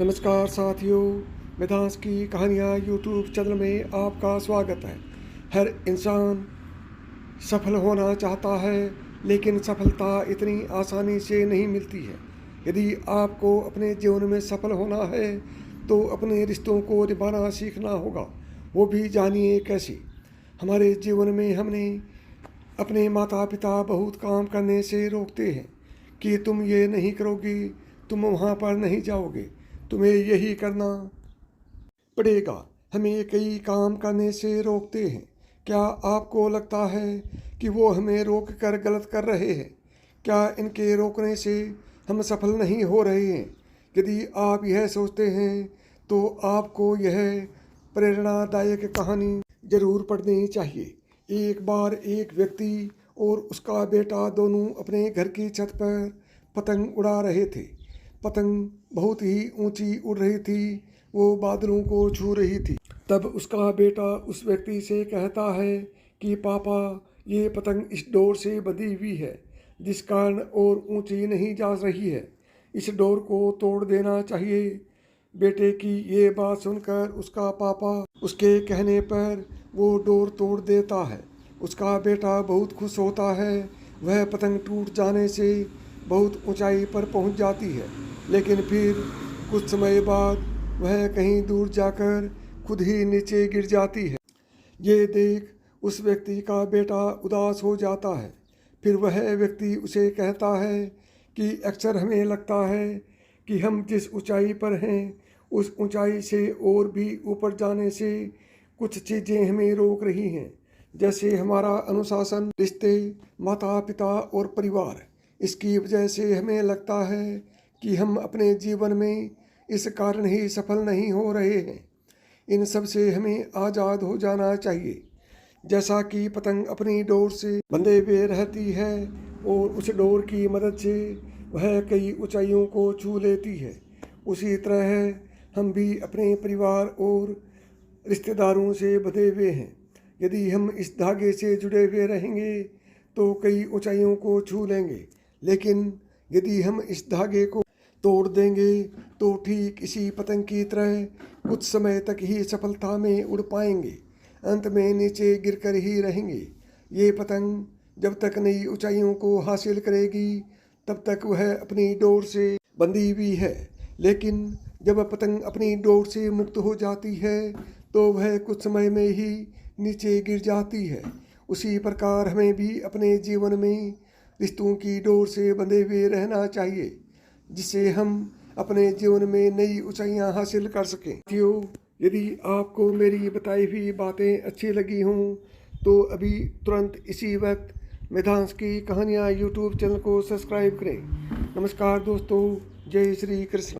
नमस्कार साथियों, वेदांस की कहानियाँ यूट्यूब चैनल में आपका स्वागत है। हर इंसान सफल होना चाहता है, लेकिन सफलता इतनी आसानी से नहीं मिलती है। यदि आपको अपने जीवन में सफल होना है तो अपने रिश्तों को निभाना सीखना होगा। वो भी जानिए कैसे। हमारे जीवन में हमने अपने माता पिता बहुत काम करने से रोकते हैं कि तुम ये नहीं करोगे, तुम वहाँ पर नहीं जाओगे, तुम्हें यही करना पड़ेगा। हमें कई काम करने से रोकते हैं। क्या आपको लगता है कि वो हमें रोक कर गलत कर रहे हैं? क्या इनके रोकने से हम सफल नहीं हो रहे हैं? यदि आप यह सोचते हैं तो आपको यह प्रेरणादायक कहानी जरूर पढ़नी चाहिए। एक बार एक व्यक्ति और उसका बेटा दोनों अपने घर की छत पर पतंग उड़ा रहे थे। पतंग बहुत ही ऊंची उड़ रही थी, वो बादलों को छू रही थी। तब उसका बेटा उस व्यक्ति से कहता है कि पापा, ये पतंग इस डोर से बंधी हुई है, जिस कारण और ऊंची नहीं जा रही है। इस डोर को तोड़ देना चाहिए। बेटे की ये बात सुनकर उसका पापा उसके कहने पर वो डोर तोड़ देता है। उसका बेटा बहुत खुश होता है। वह पतंग टूट जाने से बहुत ऊंचाई पर पहुंच जाती है, लेकिन फिर कुछ समय बाद वह कहीं दूर जाकर खुद ही नीचे गिर जाती है। ये देख उस व्यक्ति का बेटा उदास हो जाता है। फिर वह व्यक्ति उसे कहता है कि अक्सर हमें लगता है कि हम जिस ऊंचाई पर हैं उस ऊंचाई से और भी ऊपर जाने से कुछ चीज़ें हमें रोक रही हैं, जैसे हमारा अनुशासन, रिश्ते, माता पिता और परिवार। इसकी वजह से हमें लगता है कि हम अपने जीवन में इस कारण ही सफल नहीं हो रहे हैं। इन सब से हमें आज़ाद हो जाना चाहिए। जैसा कि पतंग अपनी डोर से बंधे हुए रहती है और उस डोर की मदद से वह कई ऊंचाइयों को छू लेती है, उसी तरह हम भी अपने परिवार और रिश्तेदारों से बंधे हुए हैं। यदि हम इस धागे से जुड़े हुए रहेंगे तो कई ऊंचाइयों को छू लेंगे, लेकिन यदि हम इस धागे को तोड़ देंगे तो ठीक इसी पतंग की तरह कुछ समय तक ही सफलता में उड़ पाएंगे, अंत में नीचे गिरकर ही रहेंगे। ये पतंग जब तक नई ऊंचाइयों को हासिल करेगी तब तक वह अपनी डोर से बंधी हुई है, लेकिन जब पतंग अपनी डोर से मुक्त हो जाती है तो वह कुछ समय में ही नीचे गिर जाती है। उसी प्रकार हमें भी अपने जीवन में रिश्तों की डोर से बंधे हुए रहना चाहिए, जिससे हम अपने जीवन में नई ऊंचाइयां हासिल कर सकें। साथियों, यदि आपको मेरी बताई हुई बातें अच्छी लगी हों तो अभी तुरंत इसी वक्त वेदांस की कहानियाँ यूट्यूब चैनल को सब्सक्राइब करें। नमस्कार दोस्तों, जय श्री कृष्ण।